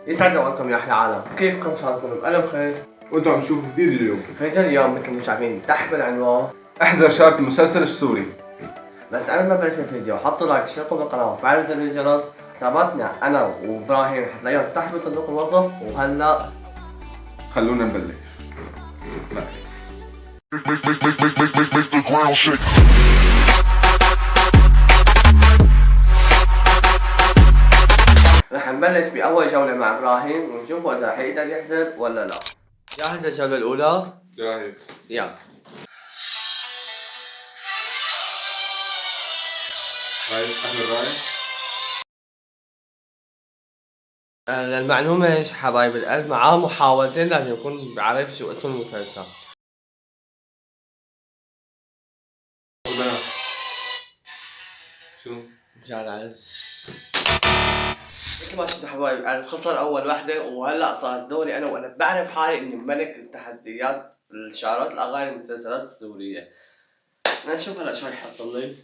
يسعد اوقاتكم يا احلى عالم، كيفكم صارتكم؟ انا بخير. وانتم عم تشوفوا فيديو اليوم. فيديو اليوم مثل ما شايفين تحت بالعنوان احذر شارة المسلسل السوري. بس قبل ما نبلش الفيديو حطوا لايك، اشتركوا بالقناه وفعلوا زر الجرس. حساباتنا انا وابراهيم حتلاقيهم تحت بصندوق الوصف. وهلا خلونا نبلش. Make the ground shake. رح نبلش باول جوله مع ابراهيم ونشوف اذا حيقدر يحذر ولا لا. جاهز للجوله الاولى؟ جاهز. يلا. احنا رايح. للمعلومة حبايب القلب معاه محاولتين لازم يكون بعرف شو اسم المسلسل. شو؟ مشان عز مثل ما شفتوا حبايب انا خسر اول وحده وهلا صار دوري وانا بعرف حالي اني ملك التحديات الشعارات الاغاني المسلسلات السوريه. بدنا نشوف هلا شو رح يحط لي.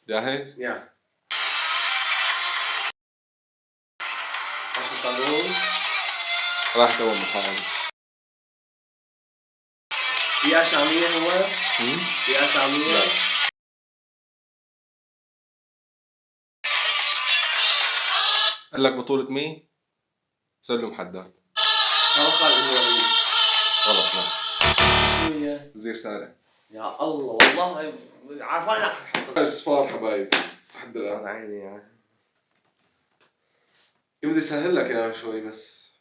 جاهز؟ يا راح القانون راحت اول محاولة. في اساميه هو؟ في اساميه؟ لا. قال لك بطولة مين؟ سلم حداد. ما قال انه وليد. غلط. لا. شو هي؟ زير سارع. يا الله والله عارفان رح احط صفار حبايب لحد الان. عيني يعني. بدي اسهل لك اياها شوي بس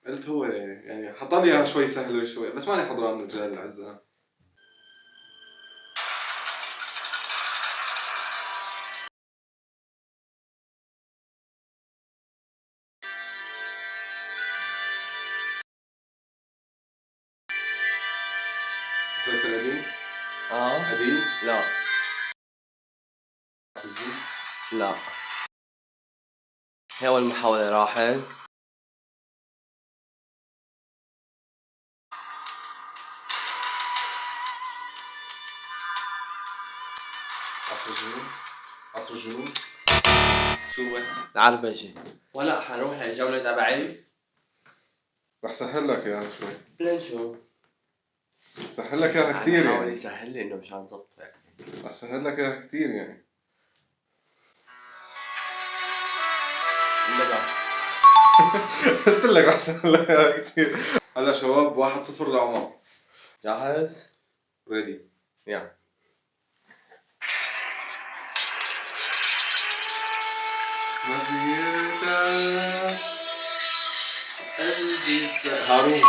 قلت هو يعني حطاني اياها شوي سهله شوي بس ماني حضران من رجال العزة. مسلسل قديم؟ قديم؟ لا سجين؟ لا. هي اول محاولة راحت. عصر الجنون؟ عصر الجنون؟ شو هو؟ العربجة. وهلا حنروح للجولة تبعي. رح سهل لك اياها شوي. لنشوف. سهل لك اياها كثير حاول يعني. يسهل لي انه مشان ظبط هيك. رح سهل لك اياها كثير يعني. قلت لك رح سهل لك اياها كثير. هلا شباب 1-0 لعمر. جاهز؟ ريدي. يلا. هارون.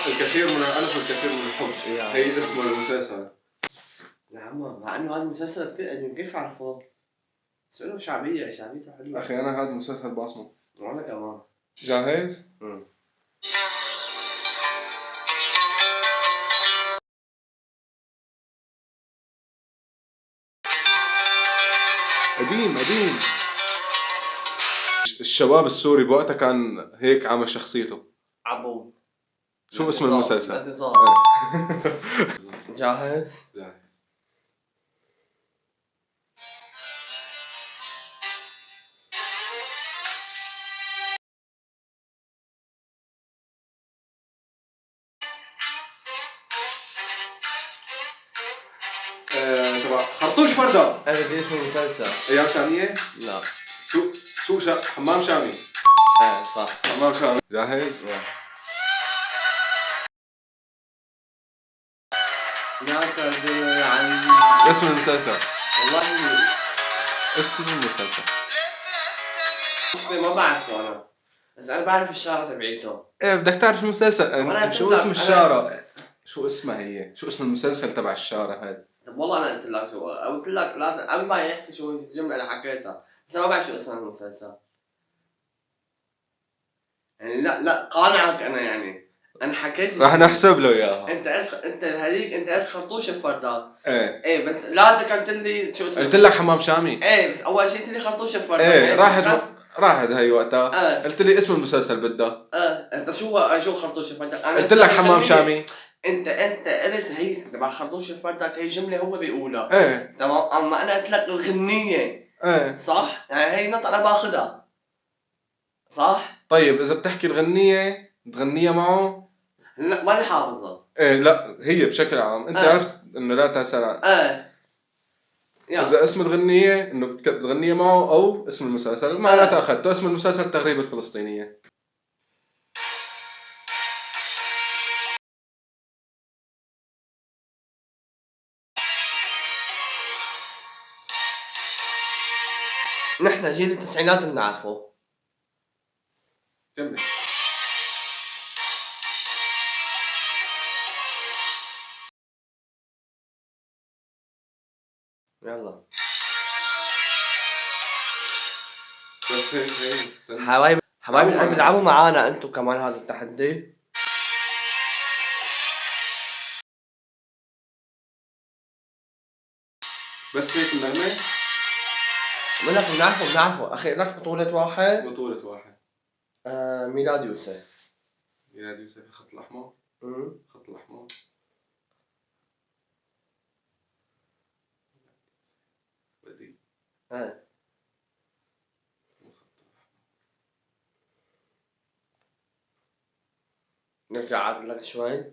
الكثير من الألف والكثير من الحب. هي اسمه المسلسل. نعم مع انه هذا المسلسل كثير قديم كيف عرفوه؟ سألوا شعبيته حلوة. أخي أنا هذا المسلسل باصمه. وانا كمان. جاهز؟ قديم. الشباب السوري بوقتها كان هيك عامل شخصيته. عبود. شو اسم المسلسل؟ الانتصار. جاهز؟ جاهز. تبع خرطوش فردة. انا بدي اسم المسلسل. أيام شامية؟ لا. حمام شامي. صح. حمام شامي. جاهز؟ لا تنزل عن اسم المسلسل. والله اسم المسلسل. ما بعرفه انا. بس انا بعرف الشارة تبعيته. ايه بدك تعرف المسلسل وأنا شو قلت اسم لك الشارة؟ شو اسمها هي؟ شو اسم المسلسل تبع الشارة هذا؟ طب والله انا قلت لك شو قلت لك لا قبل ما يحكي شو الجملة اللي حكيتها. بس انا ما بعرف شو اسم المسلسل. يعني لا قانعك انا يعني. انا حكيت رح نحسب له اياها. انت هذيك انت قلت خرطوش الفردة. ايه بس لا ذكرت لي شو اسمه. قلت لك حمام شامي. بس اول شيء قلت لي خرطوش الفردة. ايه راحت هي وقتها. قلت لي اسم المسلسل بدها. انت شو خرطوش الفردة؟ قلت لك حمام شامي. انت قلت هي تبع خرطوش الفردة هي جملة هو بيقولها. ايه تمام. اما انا قلت لك الغنية. ايه صح؟ يعني هي نقطة انا باخذها. صح؟ طيب اذا بتحكي الغنية تغنيها معه. لا ماني حافظها. ايه لا هي بشكل عام انت عرفت انه لا تسأل عن يلا. اذا اسم الغنية انه بتغنيها معه او اسم المسلسل معناتها اخذته. اسم المسلسل تغريبة الفلسطينية. نحن جيل التسعينات بنعرفه. كمل. يلا بس هيك حبايب القلب العبوا معانا انتم كمان هذا التحدي. بس هيك النغمة. بقول لك بنعرفه اخي. لك بطولة واحد. بطولة واحد. ميلاد يوسف. ميلاد يوسف. الخط الأحمر. الخط الأحمر. بدي. نرجع عاد لك شوي.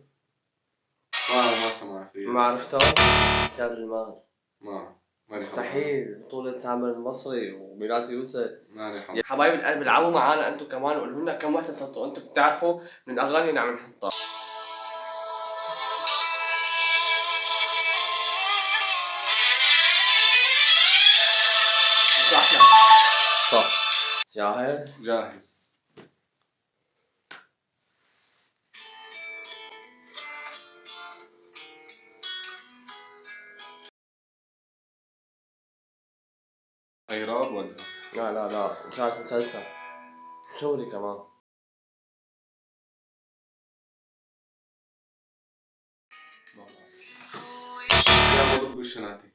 ما سمع فيه. ما عرفته. سياد المال. ماني مستحيل. بطولة سامر المصري وميلاد يوسف. ماني حاضر. يا حبايب القلب العبوا معانا انتم كمان وقولوا لنا كم وحدة صرتوا انتم بتعرفوا من الاغاني اللي عم نحطها. صح. جاهز؟ جاهز. خيرات ولا؟ لا كانت مسلسل سوري كمان. يا مبروك بالشناتي.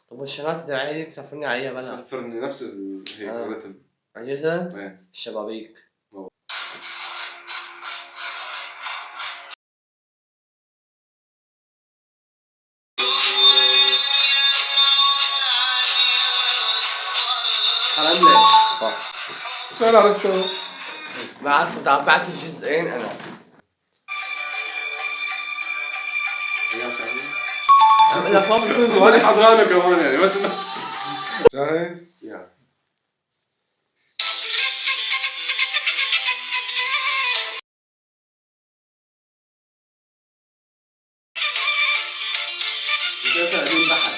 طب والشنات تبعي تسافرني على اي بلد؟ سافرني نفس هيك الرتم. عجزة؟ ايه. الشبابيك. حرملة. صح. شلون عرفته؟ بعرفه تابعت الجزئين انا. ايام شعبية. عم لك ما بتكون ماني حضرانه كمان يعني بس انه. جاهز؟ يلا. مسلسل قديم بحر.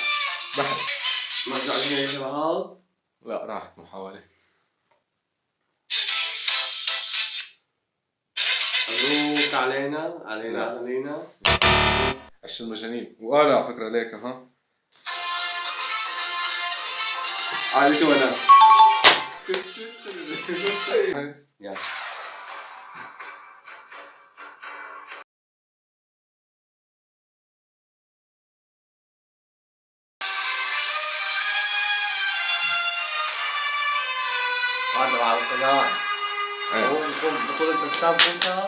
ما رجعوا شبه هذا؟ لا راحت محاولة. مبروك علينا أغانينا. عش المجانين. وقالوا على فكرة ليك ها. عائلتي وانا. يلا. هذا مع القناع. هو بيكون بطولة بسام موسى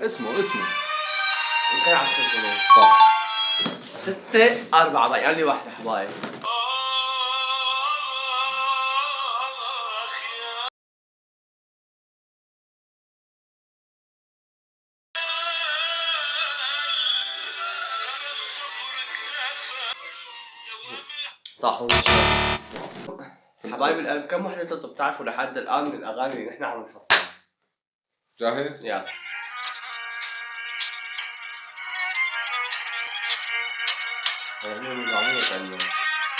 اسمه وكان على السجن. صح. 6-4 بقى لي واحدة حبايب. طاحون الشام. حبايب القلب كم وحدة صرتوا بتعرفوا لحد الآن من الأغاني اللي نحن عم نحطها؟ جاهز؟ يلا.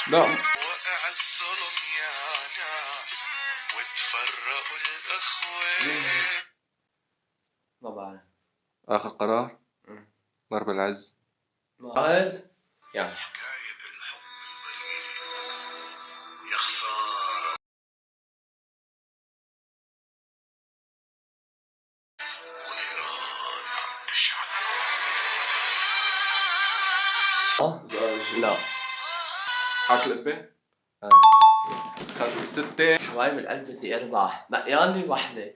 لا. وقع الظلم يا ناس وتفرقوا الأخوة. ما بعرف. آخر قرار. ضرب العز. جاهز؟ يلا. حكاية الحب البريء يا خسارة ونيران عم تشعل. لا. حاط القبة. خد 6. حبايب القلب بدي اربح. بقياني وحدة.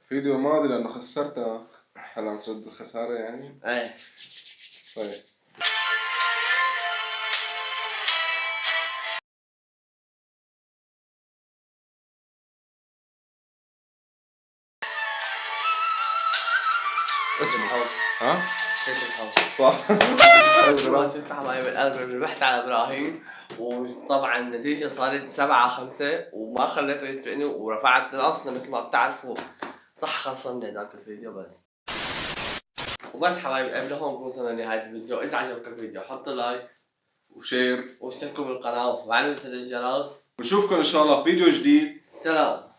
فيديو ماضي لأنه خسرتها. هلا عم ترد الخسارة يعني؟ ايه. طيب. اسمه الحب ها؟ شيش الحب صح. شفت حبايب القلب ربحت على ابراهيم، وطبعا النتيجة صارت 7-5 وما خليته يسبقني ورفعت راسنا مثل ما بتعرفوا. صح خسرنا هذاك الفيديو بس. وبس حبايبي قبل هون بكون وصلنا لنهاية الفيديو. إذا عجبك الفيديو حطوا لايك وشير واشتركوا بالقناة وفعلوا زر الجرس. ونشوفكم ان شاء الله في فيديو جديد. سلام.